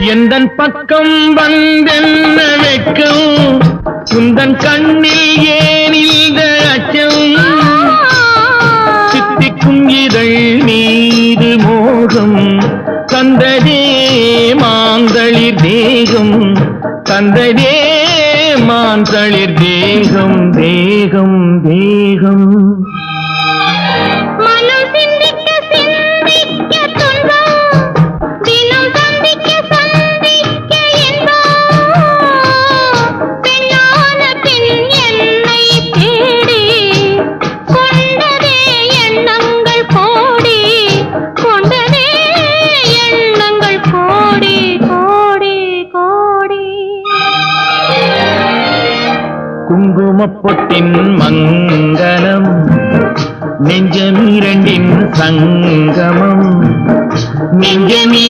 எந்தன் பக்கம் வந்தென்ன வெட்கம் உந்தன் கண்ணில் ஏன் இந்த அச்சம் சித்திக்கும் இதழ் மீது மோகம் தந்ததே மாந்தளிர் தேகம் தந்ததே மாந்தளிர் தேகம் தேகம் தேகம் குங்குமப்பொட்டின் மங்களம் நெஞ்சமீரண்டின் சங்கமம் நெஞ்சமீ